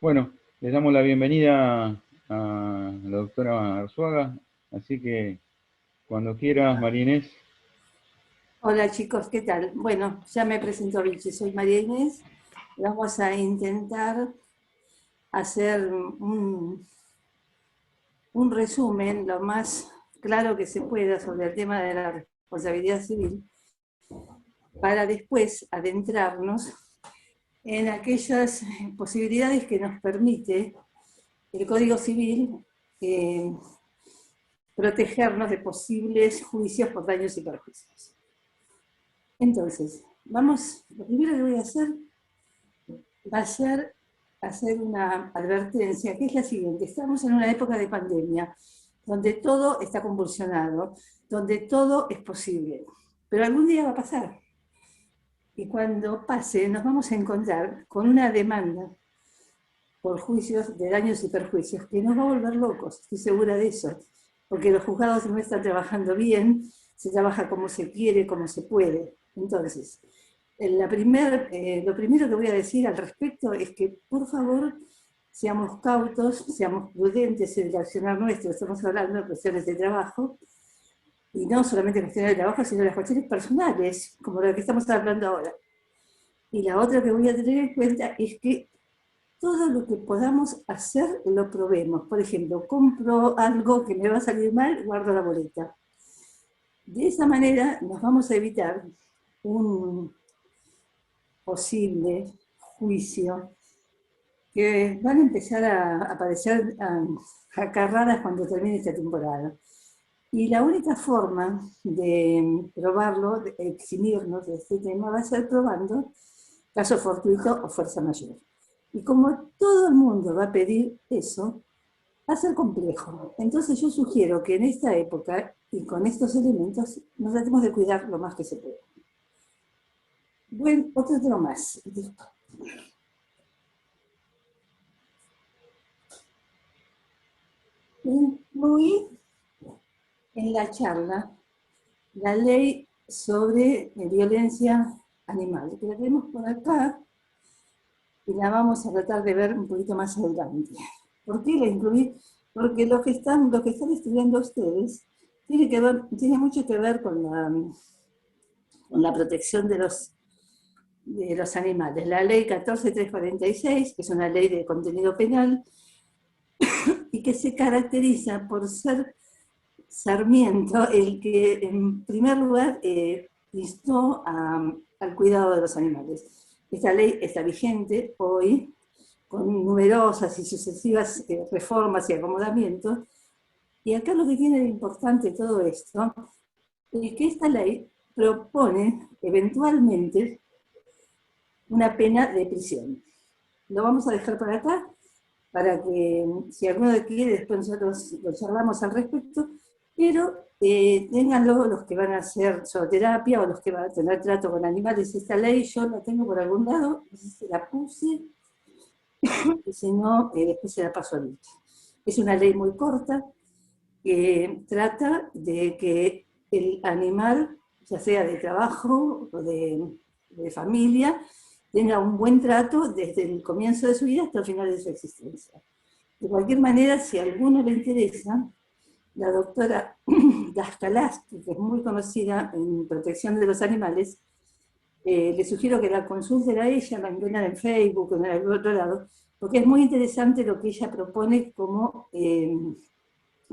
Bueno, le damos la bienvenida a la doctora Arzuaga, así que cuando quieras, María Inés. Hola chicos, ¿qué tal? Bueno, ya me presento Vichy, soy María Inés. Vamos a intentar hacer un resumen lo más claro que se pueda sobre el tema de la responsabilidad civil para después adentrarnos en aquellas posibilidades que nos permite el Código Civil eh, protegernos de posibles juicios por daños y perjuicios. Entonces, lo primero que voy a hacer va a ser hacer una advertencia, que es la siguiente. Estamos en una época de pandemia, donde todo está convulsionado, donde todo es posible, pero algún día va a pasar. Y cuando pase, nos vamos a encontrar con una demanda por juicios de daños y perjuicios que nos va a volver locos, estoy segura de eso, porque los juzgados no están trabajando bien, se trabaja como se quiere, como se puede. Entonces, lo primero que voy a decir al respecto es que, por favor, seamos cautos, seamos prudentes en el accionar nuestro. Estamos hablando de cuestiones de trabajo, y no solamente cuestiones de trabajo, sino las cuestiones personales, como lo que estamos hablando ahora. Y la otra que voy a tener en cuenta es que todo lo que podamos hacer lo probemos. Por ejemplo, compro algo que me va a salir mal, guardo la boleta. De esa manera nos vamos a evitar un posible juicio que van a empezar a aparecer a carradas cuando termine esta temporada. Y la única forma de probarlo, de eximirnos de este tema, va a ser probando caso fortuito o fuerza mayor. Y como todo el mundo va a pedir eso, va a ser complejo. Entonces yo sugiero que en esta época y con estos elementos nos tratemos de cuidar lo más que se pueda. Bueno, otro tema más. Incluí en la charla la ley sobre violencia animal, que la tenemos por acá y la vamos a tratar de ver un poquito más adelante. ¿Por qué la incluí? Porque lo que están estudiando ustedes tiene mucho que ver con la protección de los animales. La ley 14346, que es una ley de contenido penal y que se caracteriza por ser Sarmiento el que en primer lugar instó al cuidado de los animales. Esta ley está vigente hoy, con numerosas y sucesivas reformas y acomodamientos. Y acá lo que tiene de importante todo esto es que esta ley propone eventualmente una pena de prisión. Lo vamos a dejar por acá para que si alguno quiere, después nosotros lo charlamos al respecto, pero ténganlo los que van a hacer zooterapia o los que van a tener trato con animales. Esta ley yo la tengo por algún lado, no sé si la puse, y si no, después se la paso a Lucha. Es una ley muy corta que trata de que el animal, ya sea de trabajo o de familia, tenga un buen trato desde el comienzo de su vida hasta el final de su existencia. De cualquier manera, si a alguno le interesa, la doctora Dascalás, que es muy conocida en protección de los animales, le sugiero que la consulten a ella, la encuentran en Facebook o en algún otro lado, porque es muy interesante lo que ella propone como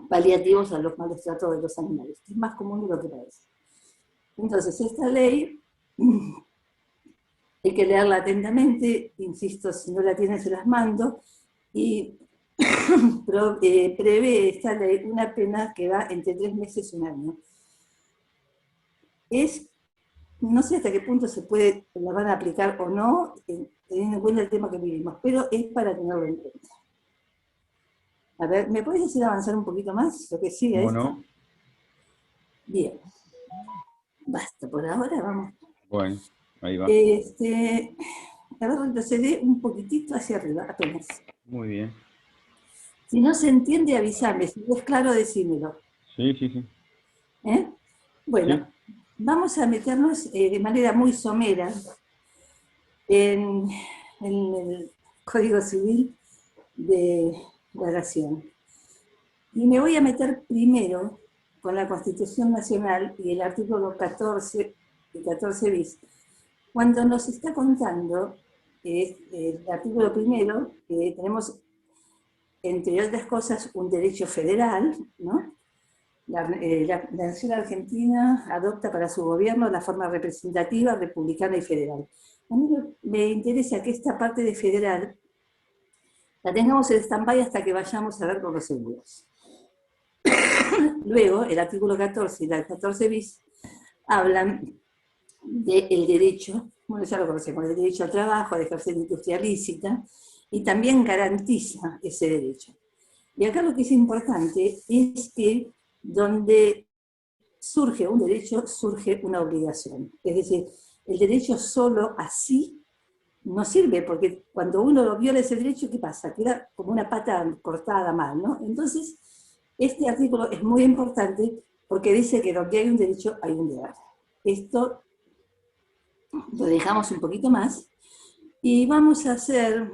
paliativos a los malos tratos de los animales, que es más común de lo que parece. Entonces, esta ley hay que leerla atentamente, insisto, si no la tienen se las mando, y prevé esta ley una pena que va entre 3 meses y un año. Es, no sé hasta qué punto la van a aplicar o no, teniendo en cuenta el tema que vivimos, pero es para tenerlo en cuenta. A ver, ¿me puedes hacer avanzar un poquito más lo que sigue ¿Cómo esto? no? Bien, basta por ahora, vamos. Bueno, ahí va. Este, a ver, retrocede un poquitito hacia arriba, apenas. Muy bien. Si no se entiende, avísame. Si no es claro, decímelo. Sí, sí, sí. ¿Eh? Sí, Bueno, vamos a meternos de manera muy somera en, en el Código Civil. de la nación. Y me voy a meter primero con la Constitución Nacional y el artículo 14 y 14 bis, cuando nos está contando el artículo primero, que tenemos, entre otras cosas, un derecho federal, ¿no? La Nación Argentina adopta para su gobierno la forma representativa, republicana y federal. A mí me interesa que esta parte de federal la tengamos en stand-by hasta que vayamos a ver con los seguros. Luego, el artículo 14 y la 14 bis hablan del derecho, bueno, ya lo conocemos, el derecho al trabajo, a ejercer industria lícita, y también garantiza ese derecho. Y acá lo que es importante es que donde surge un derecho, surge una obligación. Es decir, el derecho solo así no sirve, porque cuando uno viola ese derecho, ¿qué pasa? Queda como una pata cortada mal, ¿no? Entonces, este artículo es muy importante porque dice que donde hay un derecho, hay un deber. Esto lo dejamos un poquito más y vamos a hacer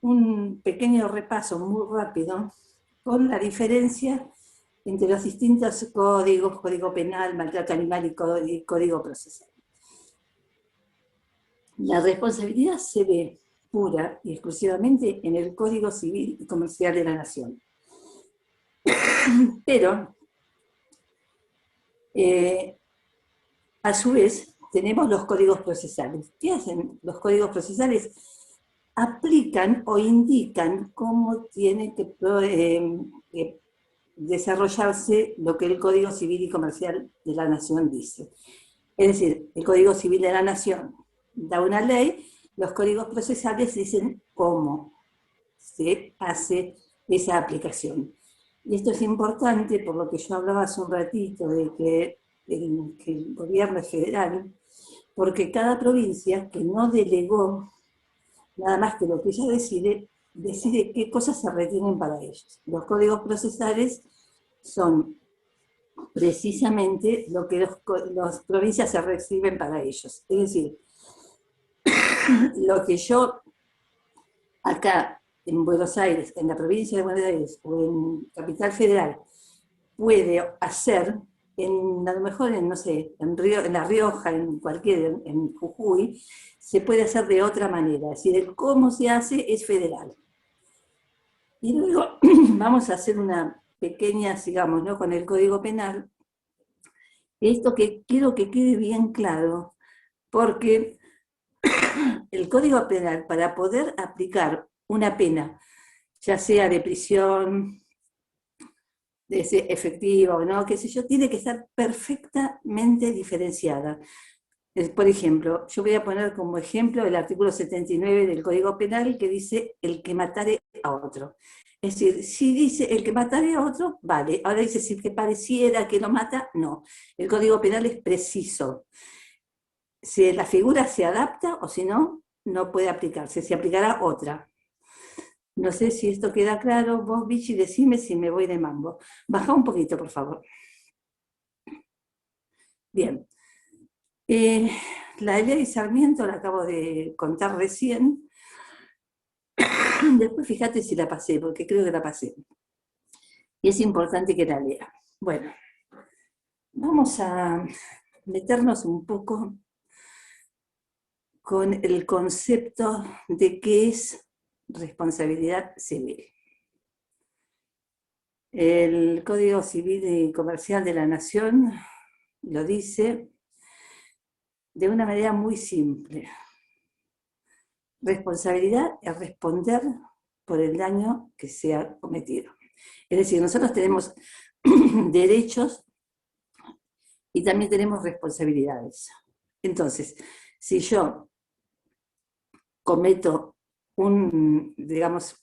un pequeño repaso muy rápido con la diferencia entre los distintos códigos, código penal, maltrato animal y código procesal. La responsabilidad se ve pura y exclusivamente en el Código Civil y Comercial de la Nación. Pero, a su vez, tenemos los códigos procesales. ¿Qué hacen los códigos procesales? Aplican o indican cómo tiene que desarrollarse lo que el Código Civil y Comercial de la Nación dice. Es decir, el Código Civil de la Nación da una ley, los códigos procesales dicen cómo se hace esa aplicación. Y esto es importante por lo que yo hablaba hace un ratito, de que el gobierno es federal, porque cada provincia que no delegó nada más que lo que ella decide qué cosas se retienen para ellos. Los códigos procesales son precisamente lo que las provincias se reciben para ellos. Es decir, lo que yo acá en Buenos Aires, en la provincia de Buenos Aires o en Capital Federal, puede hacer, a lo mejor en, no sé, en La Rioja, en Jujuy, se puede hacer de otra manera. Es decir, el cómo se hace es federal. Y luego vamos a hacer una pequeña, sigamos, ¿no? Con el Código Penal. Esto que quiero que quede bien claro, porque el Código Penal, para poder aplicar una pena, ya sea de prisión, de ser efectiva o no, qué sé yo, tiene que estar perfectamente diferenciada. Por ejemplo, yo voy a poner como ejemplo el artículo 79 del Código Penal que dice el que matare a otro. Es decir, si dice el que matare a otro, vale. Ahora dice si que pareciera que lo mata, no. El Código Penal es preciso. Si la figura se adapta o si no, no puede aplicarse. Se aplicará otra. No sé si esto queda claro. Vos, Vichy, decime si me voy de mambo. Baja un poquito, por favor. Bien. La ley Sarmiento la acabo de contar recién. Después fíjate si la pasé, porque creo que la pasé. Y es importante que la lea. Bueno, vamos a meternos un poco con el concepto de qué es responsabilidad civil. El Código Civil y Comercial de la Nación lo dice de una manera muy simple. Responsabilidad es responder por el daño que se ha cometido. Es decir, nosotros tenemos derechos y también tenemos responsabilidades. Entonces, si yo cometo digamos,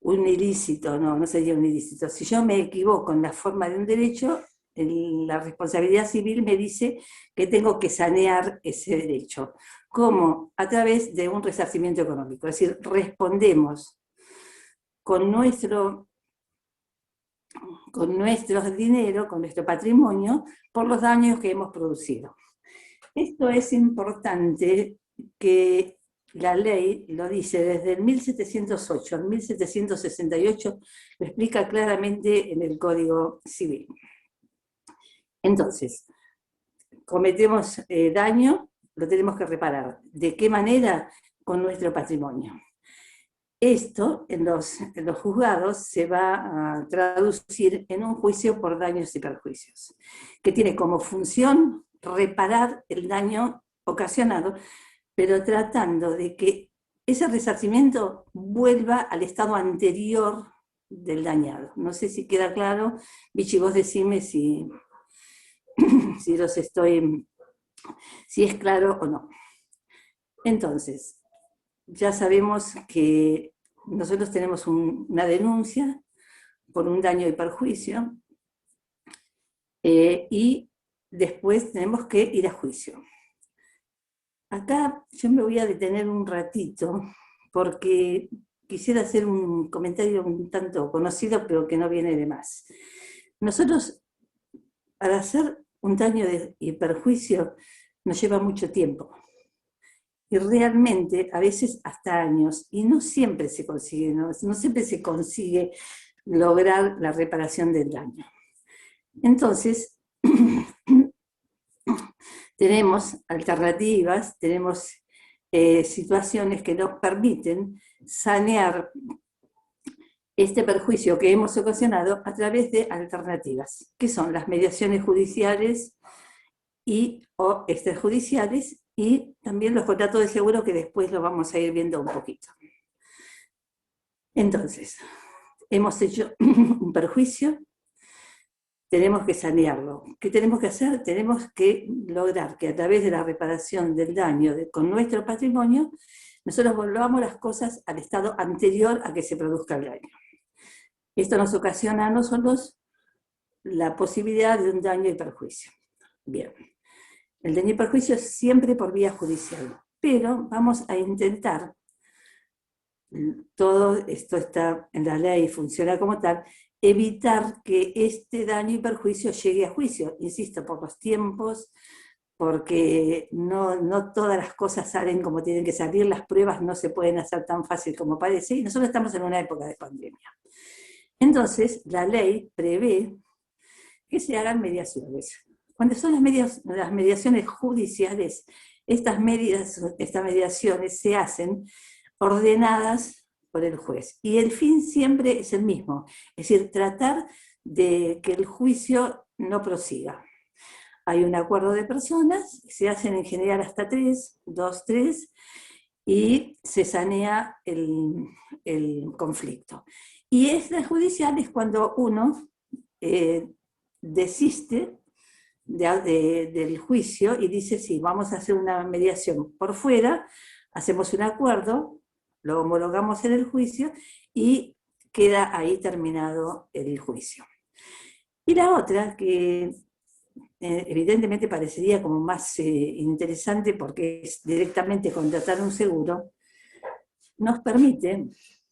un ilícito, no sería un ilícito, si yo me equivoco en la forma de un derecho, la responsabilidad civil me dice que tengo que sanear ese derecho. ¿Cómo? A través de un resarcimiento económico. Es decir, respondemos con nuestro dinero, con nuestro patrimonio, por los daños que hemos producido. Esto es importante que la ley lo dice desde el 1708 al 1768, lo explica claramente en el Código Civil. Entonces, cometemos daño, lo tenemos que reparar. ¿De qué manera? Con nuestro patrimonio. Esto en los juzgados se va a traducir en un juicio por daños y perjuicios, que tiene como función reparar el daño ocasionado, pero tratando de que ese resarcimiento vuelva al estado anterior del dañado. No sé si queda claro, Vichy, vos decime si si es claro o no. Entonces, ya sabemos que nosotros tenemos una denuncia por un daño y perjuicio y después tenemos que ir a juicio. Acá yo me voy a detener un ratito porque quisiera hacer un comentario un tanto conocido, pero que no viene de más. Nosotros, para hacer un daño y perjuicio, nos lleva mucho tiempo. Y realmente, a veces hasta años, y no siempre se consigue, no siempre se consigue lograr la reparación del daño. Entonces, tenemos alternativas, tenemos situaciones que nos permiten sanear este perjuicio que hemos ocasionado a través de alternativas, que son las mediaciones judiciales o extrajudiciales, y también los contratos de seguro, que después lo vamos a ir viendo un poquito. Entonces, hemos hecho un perjuicio, tenemos que sanearlo. ¿Qué tenemos que hacer? Tenemos que lograr que a través de la reparación del daño con nuestro patrimonio, nosotros volvamos las cosas al estado anterior a que se produzca el daño. Esto nos ocasiona a nosotros la posibilidad de un daño y perjuicio. Bien. El daño y perjuicio es siempre por vía judicial, pero vamos a intentar, todo esto está en la ley y funciona como tal, evitar que este daño y perjuicio llegue a juicio, insisto, por los tiempos, porque no todas las cosas salen como tienen que salir, las pruebas no se pueden hacer tan fácil como parece, y nosotros estamos en una época de pandemia. Entonces, la ley prevé que se hagan mediaciones. Cuando son las mediaciones judiciales, estas mediaciones se hacen ordenadas por el juez. Y el fin siempre es el mismo, es decir, tratar de que el juicio no prosiga. Hay un acuerdo de personas, se hacen en general hasta 2, 3, y se sanea el conflicto. Y extrajudicial es cuando uno desiste del juicio y dice, sí, vamos a hacer una mediación por fuera, hacemos un acuerdo, lo homologamos en el juicio y queda ahí terminado el juicio. Y la otra, que evidentemente parecería como más interesante porque es directamente contratar un seguro, nos permite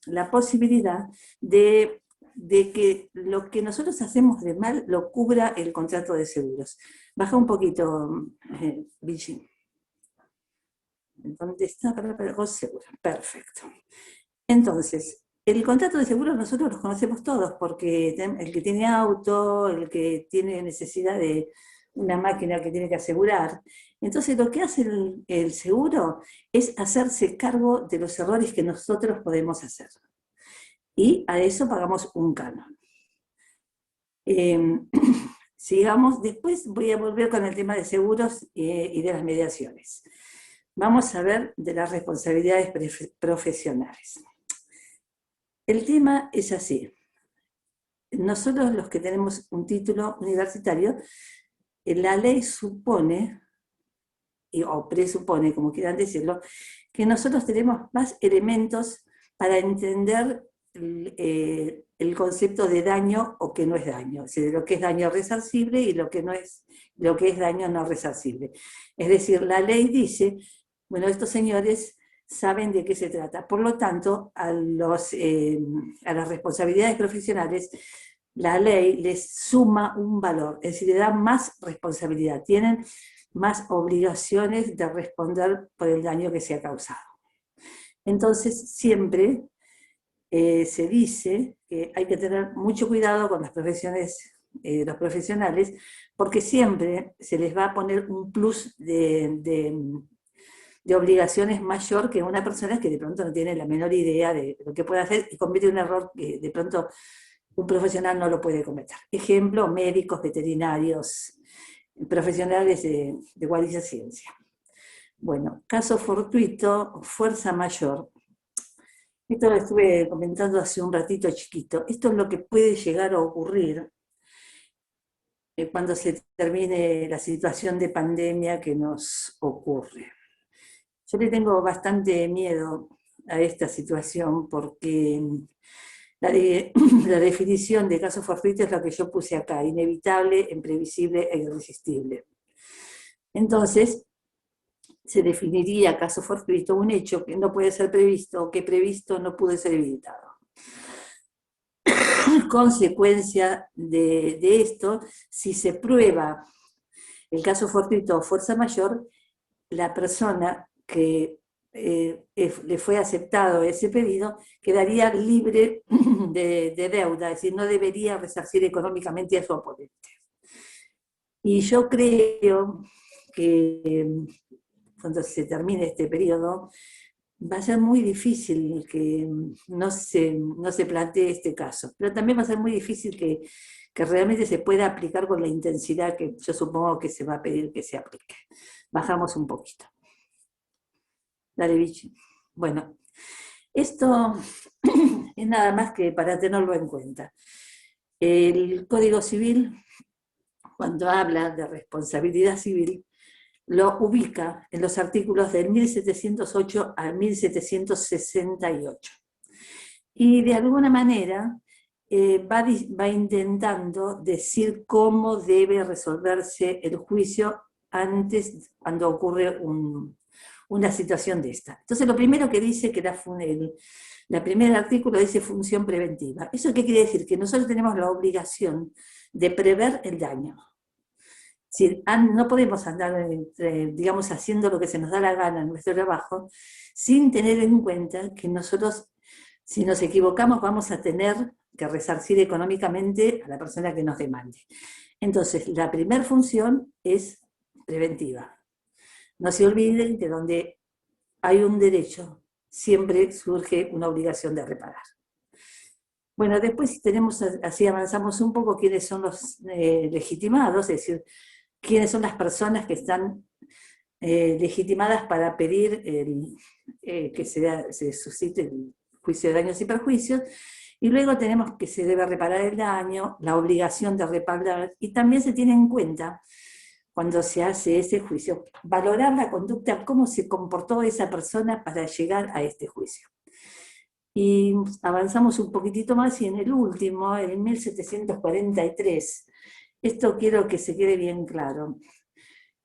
la posibilidad de que lo que nosotros hacemos de mal lo cubra el contrato de seguros. Baja un poquito, Vichy. ¿Dónde está? Para seguro. Perfecto. Entonces, el contrato de seguros nosotros los conocemos todos, porque el que tiene auto, el que tiene necesidad de una máquina que tiene que asegurar. Entonces, lo que hace el seguro es hacerse cargo de los errores que nosotros podemos hacer. Y a eso pagamos un canon. Sigamos, después voy a volver con el tema de seguros y de las mediaciones. Vamos a ver de las responsabilidades profesionales. El tema es así. Nosotros los que tenemos un título universitario, la ley supone, o presupone, como quieran decirlo, que nosotros tenemos más elementos para entender el concepto de daño o que no es daño, es decir, lo que es daño resarcible y lo que es daño no resarcible. Es decir, la ley dice, bueno, estos señores saben de qué se trata. Por lo tanto, a las responsabilidades profesionales, la ley les suma un valor, es decir, le da más responsabilidad, tienen más obligaciones de responder por el daño que se ha causado. Entonces, siempre se dice que hay que tener mucho cuidado con las profesiones, los profesionales, porque siempre se les va a poner un plus de obligaciones mayor que una persona que de pronto no tiene la menor idea de lo que puede hacer y comete un error que de pronto un profesional no lo puede cometer. Ejemplo, médicos, veterinarios, profesionales de cualquier ciencia. Bueno, caso fortuito, fuerza mayor. Esto lo estuve comentando hace un ratito chiquito. Esto es lo que puede llegar a ocurrir cuando se termine la situación de pandemia que nos ocurre. Yo le tengo bastante miedo a esta situación porque la definición de caso fortuito es lo que yo puse acá, inevitable, imprevisible e irresistible. Entonces, se definiría caso fortuito un hecho que no puede ser previsto o que previsto no puede ser evitado. Consecuencia de esto, si se prueba el caso fortuito o fuerza mayor, la persona que le fue aceptado ese pedido quedaría libre de deuda, es decir, no debería resarcir económicamente a su oponente. Y yo creo que cuando se termine este periodo, va a ser muy difícil que no se plantee este caso, pero también va a ser muy difícil que realmente se pueda aplicar con la intensidad que yo supongo que se va a pedir que se aplique. Bajamos un poquito. Dale, Vichy. Bueno, esto es nada más que para tenerlo en cuenta. El Código Civil, cuando habla de responsabilidad civil, lo ubica en los artículos del 1708 al 1768. Y de alguna manera va intentando decir cómo debe resolverse el juicio antes, cuando ocurre una situación de esta. Entonces, lo primero que dice que la primer artículo dice función preventiva. ¿Eso qué quiere decir? Que nosotros tenemos la obligación de prever el daño. Si no podemos andar, digamos, haciendo lo que se nos da la gana en nuestro trabajo, sin tener en cuenta que nosotros, si nos equivocamos, vamos a tener que resarcir económicamente a la persona que nos demande. Entonces, la primera función es preventiva. No se olviden que donde hay un derecho, siempre surge una obligación de reparar. Bueno, después tenemos, así avanzamos un poco, quiénes son los legitimados, es decir, quiénes son las personas que están legitimadas para pedir que se suscite el juicio de daños y perjuicios, y luego tenemos que se debe reparar el daño, la obligación de reparar, y también se tiene en cuenta, cuando se hace ese juicio, valorar la conducta, cómo se comportó esa persona para llegar a este juicio. Y avanzamos un poquitito más, y en el último, en 1743, esto quiero que se quede bien claro,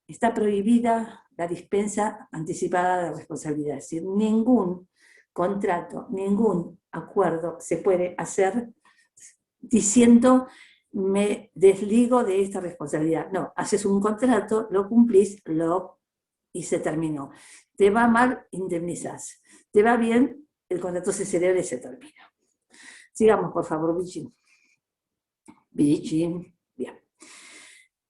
está prohibida la dispensa anticipada de responsabilidad, es decir, ningún contrato, ningún acuerdo se puede hacer diciendo me desligo de esta responsabilidad. No, haces un contrato, lo cumplís, y se terminó. Te va mal, indemnizás. Te va bien, el contrato se celebra y se termina. Sigamos, por favor, Vichy. Vichy, bien.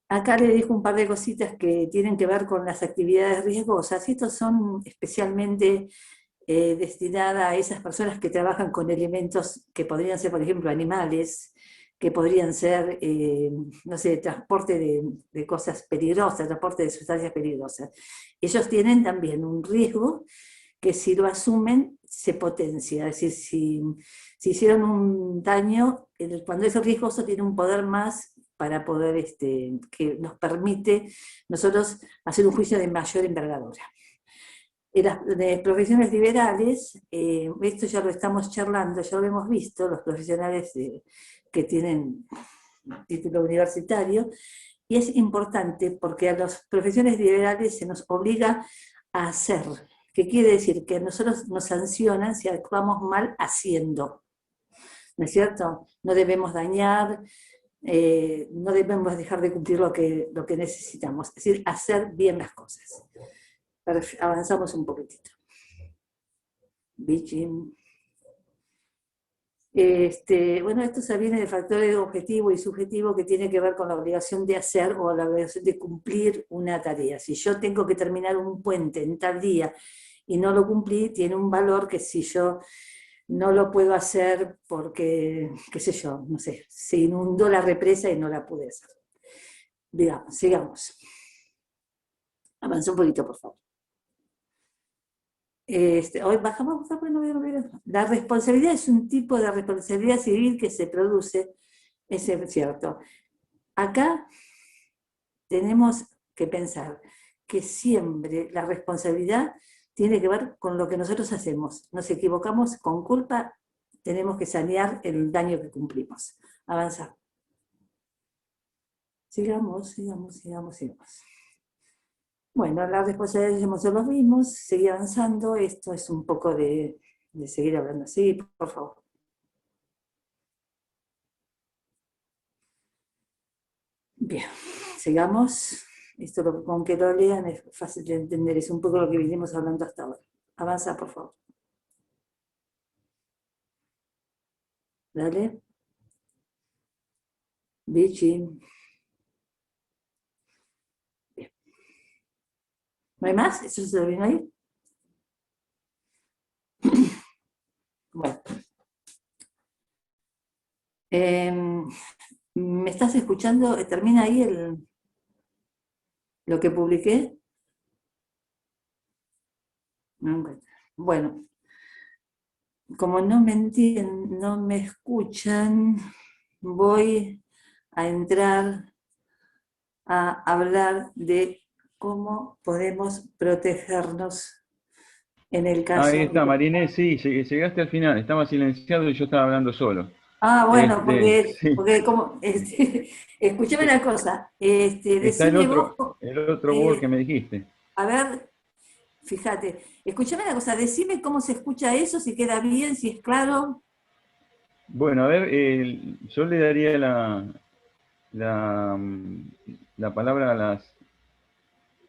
Acá le dejo un par de cositas que tienen que ver con las actividades riesgosas. Estos son especialmente destinadas a esas personas que trabajan con elementos que podrían ser, por ejemplo, animales, que podrían ser, no sé, transporte de cosas peligrosas, transporte de sustancias peligrosas. Ellos tienen también un riesgo que si lo asumen se potencia, es decir, si hicieron un daño, cuando es riesgoso tiene un poder más para poder, que nos permite nosotros hacer un juicio de mayor envergadura. En las profesiones liberales, esto ya lo estamos charlando, ya lo hemos visto, los profesionales que tienen título universitario, y es importante porque a las profesiones liberales se nos obliga a hacer, que quiere decir que a nosotros nos sancionan si actuamos mal haciendo, ¿no es cierto? No debemos dañar, no debemos dejar de cumplir lo que necesitamos, es decir, hacer bien las cosas. Avanzamos un poquitito. Vichy. Bueno, esto se viene de factores objetivo y subjetivo que tiene que ver con la obligación de hacer o la obligación de cumplir una tarea. Si yo tengo que terminar un puente en tal día y no lo cumplí, tiene un valor que si yo no lo puedo hacer porque, qué sé yo, no sé, se inundó la represa y no la pude hacer. Digamos, sigamos. Avanza un poquito, por favor. Hoy bajamos, bueno, la responsabilidad es un tipo de responsabilidad civil que se produce, es cierto. Acá tenemos que pensar que siempre la responsabilidad tiene que ver con lo que nosotros hacemos. Nos equivocamos con culpa, tenemos que sanear el daño que cumplimos. Avanza. Sigamos. Bueno, las responsabilidades hemos hecho los mismos, seguir avanzando, esto es un poco de seguir hablando. Sí, por favor. Bien, sigamos. Esto con que lo lean es fácil de entender, es un poco lo que vinimos hablando hasta ahora. Avanza, por favor. Dale. Vichy. Bien. ¿No hay más? ¿Eso se lo viene ahí? Bueno. ¿Me estás escuchando? ¿Termina ahí lo que publiqué? No encuentro. Bueno, como no me entienden, no me escuchan, voy a entrar a hablar de cómo podemos protegernos en el Ahí caso está, de... Marinés, sí, llegaste al final, estaba silenciado y yo estaba hablando solo. Ah, bueno, Sí, porque como, escúchame una cosa, está decime vos, el otro Word que eh, me dijiste. a ver, fíjate, escúchame una cosa, decime cómo se escucha eso, si queda bien, si es claro. Bueno, a ver, yo le daría la, la palabra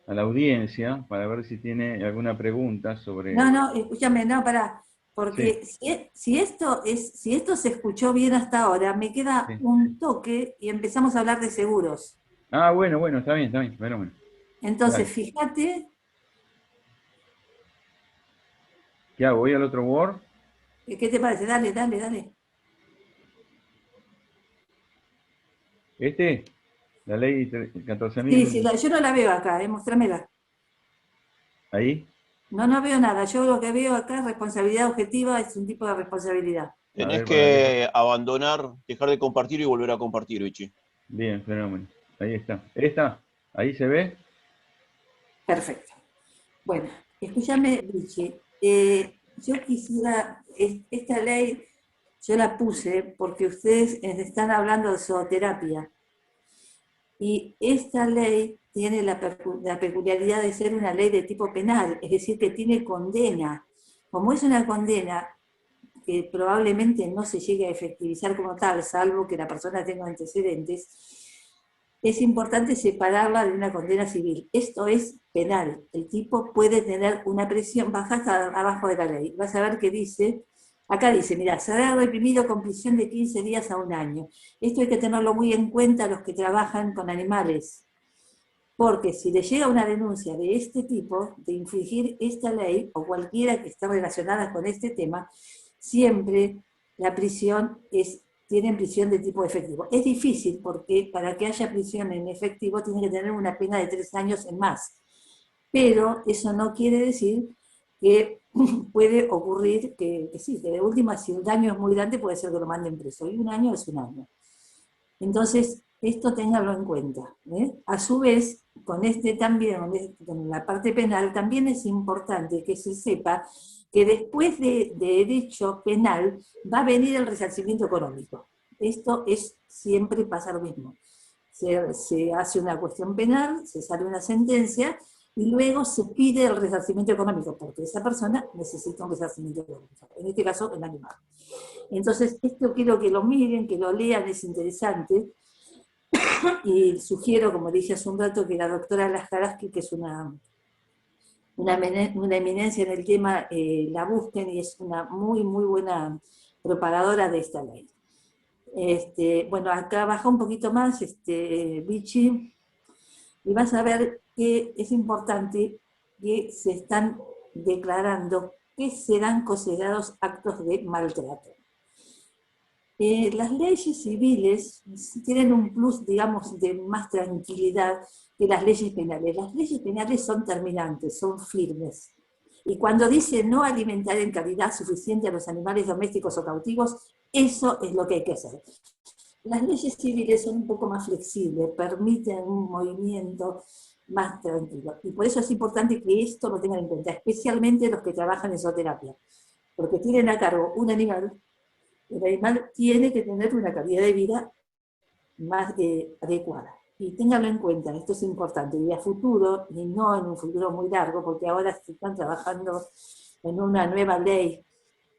a la audiencia para ver si tiene alguna pregunta No, sobre... no, escúchame, no, pará, Sí, porque si esto se escuchó bien hasta ahora, me queda sí. un toque y empezamos a hablar de seguros. Ah, bueno, está bien, bueno, Entonces, dale. fíjate, ¿Qué hago? ¿Voy al otro Word? ¿qué te parece? Dale. ¿Este? La ley Sí, sí, 14.000, yo no la veo acá, mostrámela. ahí. No, no veo nada. Yo lo que veo acá es responsabilidad objetiva, es un tipo de responsabilidad. A Tenés ver, para que... que abandonar, dejar de compartir y volver a compartir, Vichy. Bien, fenómeno. Ahí está. ¿Esta? ¿Ahí se ve? Perfecto. Bueno, escúchame, Vichy. Yo quisiera, esta ley, yo la puse porque ustedes están hablando de zooterapia. Y esta ley tiene la peculiaridad de ser una ley de tipo penal, es decir, que tiene condena. Como es una condena que probablemente no se llegue a efectivizar como tal, salvo que la persona tenga antecedentes, es importante separarla de una condena civil. Esto es penal. El tipo puede tener una prisión baja hasta abajo de la ley. Vas a ver que dice, acá dice, mira, será reprimido con prisión de 15 días a un año. Esto hay que tenerlo muy en cuenta los que trabajan con animales, porque si le llega una denuncia de este tipo, de infringir esta ley, o cualquiera que esté relacionada con este tema, siempre la prisión tienen prisión de tipo efectivo. Es difícil porque para que haya prisión en efectivo tiene que tener una pena de 3 años en más. Pero eso no quiere decir que puede ocurrir que sí, que de última, si el daño es muy grande, puede ser que lo manden preso. Y un año es un año. Entonces, esto ténganlo en cuenta. A su vez, con este también, con la parte penal, también es importante que se sepa que después de derecho penal va a venir el resarcimiento económico. Esto es siempre pasa lo mismo. Se hace una cuestión penal, se sale una sentencia y luego se pide el resarcimiento económico, porque esa persona necesita un resarcimiento económico. En este caso, el animal. Entonces, esto quiero que lo miren, que lo lean, es interesante. Y sugiero, como dije hace un rato, que la doctora Lascaraski, que es una una eminencia en el tema, la busquen y es una muy, muy buena propagadora de esta ley. Bueno, acá baja un poquito más, Vichy, y vas a ver que es importante que se están declarando que serán considerados actos de maltrato. Las leyes civiles tienen un plus, digamos, de más tranquilidad que las leyes penales. Las leyes penales son terminantes, son firmes. Y cuando dice no alimentar en cantidad suficiente a los animales domésticos o cautivos, eso es lo que hay que hacer. Las leyes civiles son un poco más flexibles, permiten un movimiento más tranquilo. Y por eso es importante que esto lo tengan en cuenta, especialmente los que trabajan en zooterapia, porque tienen a cargo un animal. El animal tiene que tener una calidad de vida más adecuada. Y ténganlo en cuenta, esto es importante, y a futuro, y no en un futuro muy largo, porque ahora se están trabajando en una nueva ley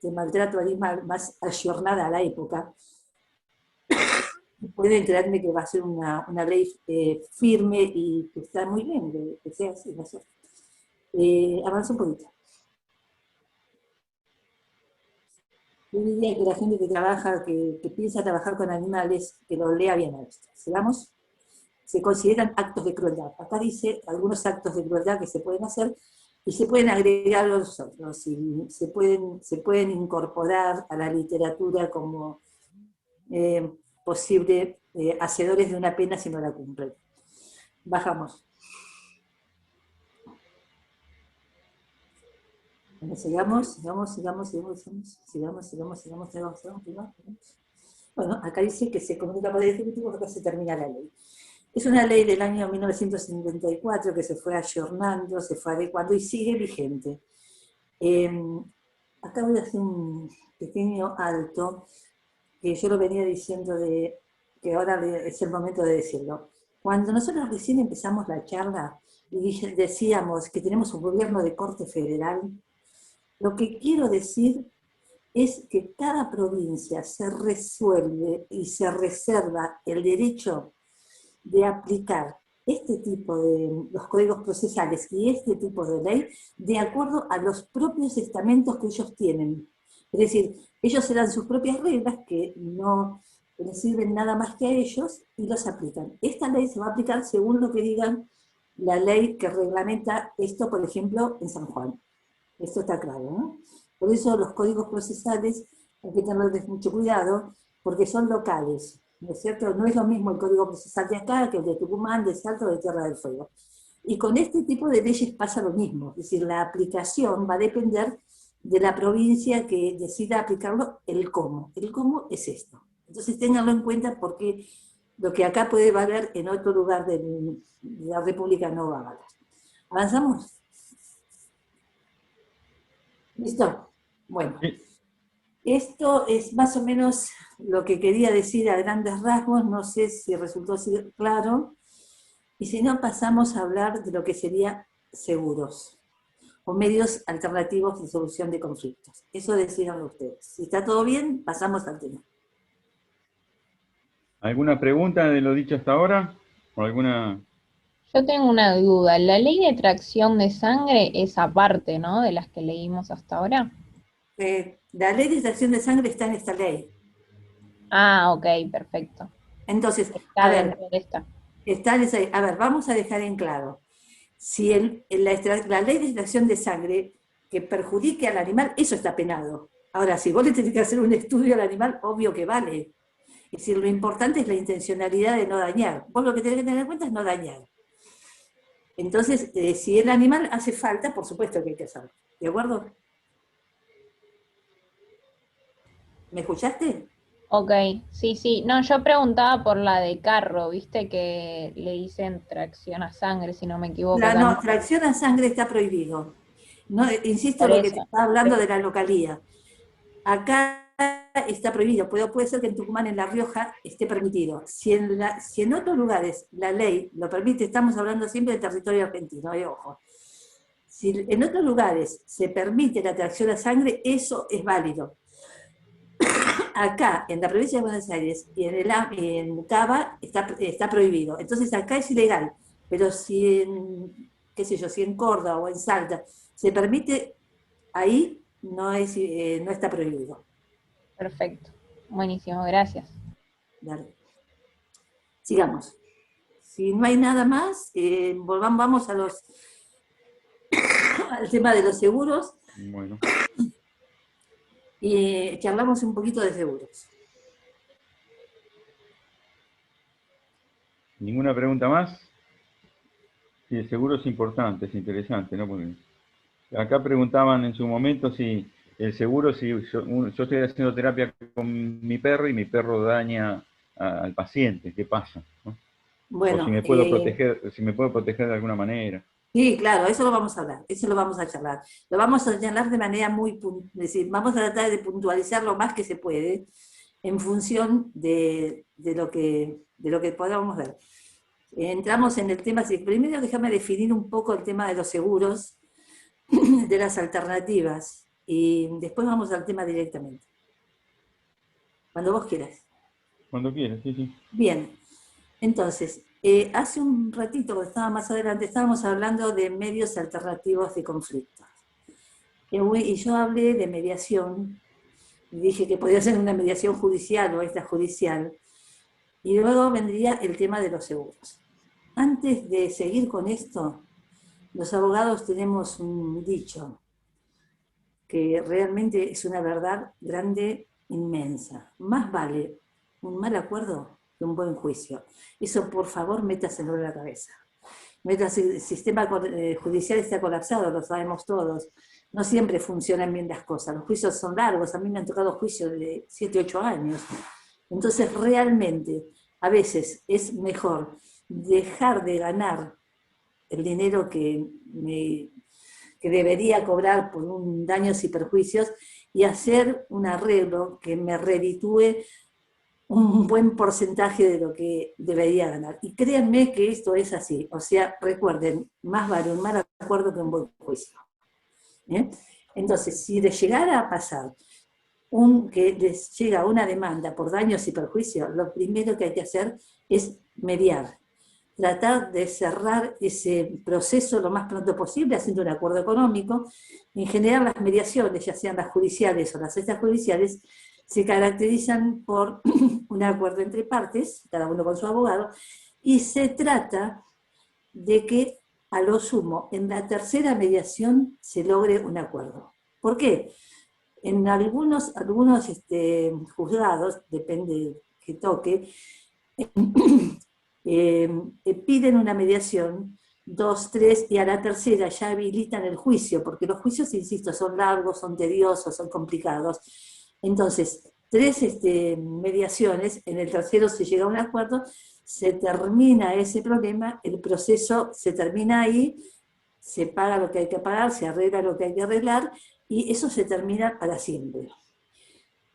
de maltrato animal más ayornada a la época. Pueden creerme que va a ser una ley firme y que está muy bien, que sea así, no sé. Avanza un poquito. Yo diría que la gente que trabaja, que piensa trabajar con animales, que lo lea bien a esto. ¿Sigamos? Se consideran actos de crueldad. Acá dice algunos actos de crueldad que se pueden hacer y se pueden agregar los otros, y se pueden incorporar a la literatura como posible hacedores de una pena si no la cumplen. Bajamos. Bueno, sigamos. Bueno, acá dice que se comunica por el Ejecutivo, acá se termina la ley. Es una ley del año 1954 que se fue ayornando, se fue adecuando y sigue vigente. Acá voy a hacer un pequeño alto, que yo lo venía diciendo que ahora es el momento de decirlo. Cuando nosotros recién empezamos la charla y decíamos que tenemos un gobierno de corte federal, lo que quiero decir es que cada provincia se resuelve y se reserva el derecho de aplicar este tipo de los códigos procesales y este tipo de ley de acuerdo a los propios estamentos que ellos tienen. Es decir, ellos se dan sus propias reglas que no les sirven nada más que a ellos y los aplican. Esta ley se va a aplicar según lo que digan la ley que reglamenta esto, por ejemplo, en San Juan. Esto está claro, ¿no? Por eso los códigos procesales hay que tenerles mucho cuidado, porque son locales, ¿no es cierto? No es lo mismo el código procesal de acá que el de Tucumán, de Salto, de Tierra del Fuego. Y con este tipo de leyes pasa lo mismo, es decir, la aplicación va a depender de la provincia que decida aplicarlo, el cómo. El cómo es esto. Entonces ténganlo en cuenta porque lo que acá puede valer en otro lugar de la República no va a valer. ¿Avanzamos? ¿Listo? Bueno, esto es más o menos lo que quería decir a grandes rasgos, no sé si resultó claro, y si no pasamos a hablar de lo que sería seguros, o medios alternativos de solución de conflictos. Eso decidan ustedes. Si está todo bien, pasamos al tema. ¿Alguna pregunta de lo dicho hasta ahora? ¿O alguna...? Yo tengo una duda. La ley de tracción de sangre es aparte, ¿no? De las que leímos hasta ahora. La ley de extracción de sangre está en esta ley. Ah, ok, perfecto. Entonces, Está dentro de esta. A ver, vamos a dejar en claro. Si la ley de extracción de sangre que perjudique al animal, eso está penado. Ahora, si vos le tenés que hacer un estudio al animal, obvio que vale. Es decir, lo importante es la intencionalidad de no dañar. Vos lo que tenés que tener en cuenta es no dañar. Entonces, si el animal hace falta, por supuesto que hay que hacerlo. ¿De acuerdo? ¿Me escuchaste? Ok, sí. No, yo preguntaba por la de carro, viste que le dicen tracción a sangre, si no me equivoco. No, tracción a sangre está prohibido. No, insisto en lo que te estaba hablando de la localía. Acá está prohibido, puede ser que en Tucumán, en La Rioja, esté permitido. Si en otros lugares la ley lo permite, estamos hablando siempre del territorio argentino, ojo. Si en otros lugares se permite la tracción a sangre, eso es válido. Acá, en la provincia de Buenos Aires y en Cava, está prohibido. Entonces acá es ilegal. Pero si qué sé yo, si en Córdoba o en Salta se permite, ahí no está prohibido. Perfecto. Buenísimo, gracias. Dale. Sigamos. Si no hay nada más, vamos al tema de los seguros Bueno, y charlamos un poquito de seguros. ¿ninguna pregunta más? Sí, el seguro es importante, es interesante, ¿no? Porque acá preguntaban en su momento si el seguro, si yo estoy haciendo terapia con mi perro y mi perro daña al paciente, ¿qué pasa? ¿No? O si Bueno, me puedo proteger, si me puedo proteger de alguna manera. sí, claro, eso lo vamos a hablar, eso lo vamos a charlar. Lo vamos a charlar de manera es decir, vamos a tratar de puntualizar lo más que se puede en función de lo que podamos ver. Entramos en el tema, primero déjame definir un poco el tema de los seguros, de las alternativas, y después vamos al tema directamente. Cuando vos quieras. Cuando quieras, sí, sí. Bien, entonces, hace un ratito, cuando estaba más adelante, estábamos hablando de medios alternativos de conflicto. Y yo hablé de mediación, y dije que podía ser una mediación judicial o extrajudicial, y luego vendría el tema de los seguros. Antes de seguir con esto, los abogados tenemos un dicho que realmente es una verdad grande, inmensa. Más vale un mal acuerdo que un buen juicio. Eso, por favor, métaselo en la cabeza. El sistema judicial está colapsado, lo sabemos todos. No siempre funcionan bien las cosas. Los juicios son largos. A mí me han tocado juicios de 7, 8 años. Entonces, realmente, a veces es mejor dejar de ganar el dinero que debería cobrar por un daños y perjuicios y hacer un arreglo que me reditúe un buen porcentaje de lo que debería ganar. Y créanme que esto es así. O sea, recuerden, más vale un mal acuerdo que un buen juicio. Entonces, si les llegara a pasar que les llega una demanda por daños y perjuicios, lo primero que hay que hacer es mediar. Tratar de cerrar ese proceso lo más pronto posible, haciendo un acuerdo económico. En general, las mediaciones, ya sean las judiciales o las extrajudiciales, se caracterizan por un acuerdo entre partes, cada uno con su abogado, y se trata de que, a lo sumo, en la tercera mediación se logre un acuerdo. ¿Por qué? En algunos juzgados, depende que toque, piden una mediación, 2, 3, y a la tercera ya habilitan el juicio, porque los juicios, insisto, son largos, son tediosos, son complicados. Entonces, 3 mediaciones, en el tercero se llega a un acuerdo, se termina ese problema, el proceso se termina ahí, se paga lo que hay que pagar, se arregla lo que hay que arreglar, y eso se termina para siempre.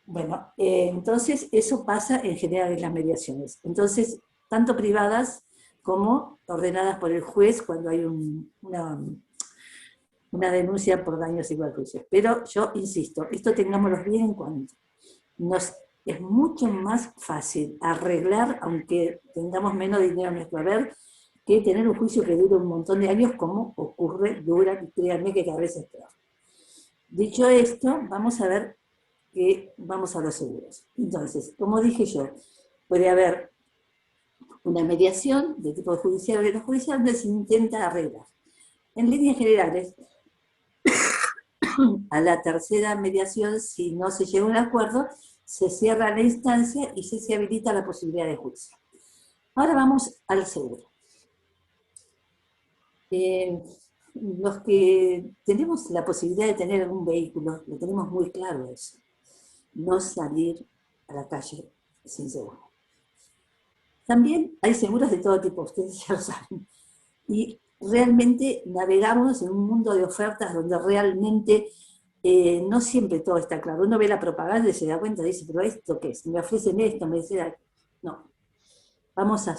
Bueno, entonces eso pasa en general en las mediaciones. Entonces, tanto privadas como ordenadas por el juez cuando hay una denuncia por daños y perjuicios. Pero yo insisto, esto tengámoslo bien en cuenta. Es mucho más fácil arreglar, aunque tengamos menos dinero en nuestro haber, que tener un juicio que dure un montón de años, como dura, y créanme que cada vez es peor. Dicho esto, vamos a ver que vamos a los seguros. Entonces, como dije yo, puede haber una mediación de tipo judicial o extrajudicial donde se intenta arreglar. En líneas generales, a la tercera mediación, si no se llega a un acuerdo, se cierra la instancia y se habilita la posibilidad de juicio. Ahora vamos al seguro. Los que tenemos la posibilidad de tener algún vehículo, lo tenemos muy claro eso. No salir a la calle sin seguro. También hay seguros de todo tipo, ustedes ya lo saben. Y realmente navegamos en un mundo de ofertas donde realmente no siempre todo está claro. Uno ve la propaganda y se da cuenta y dice, pero ¿esto qué es? Me ofrecen esto, me dicen... No. Vamos a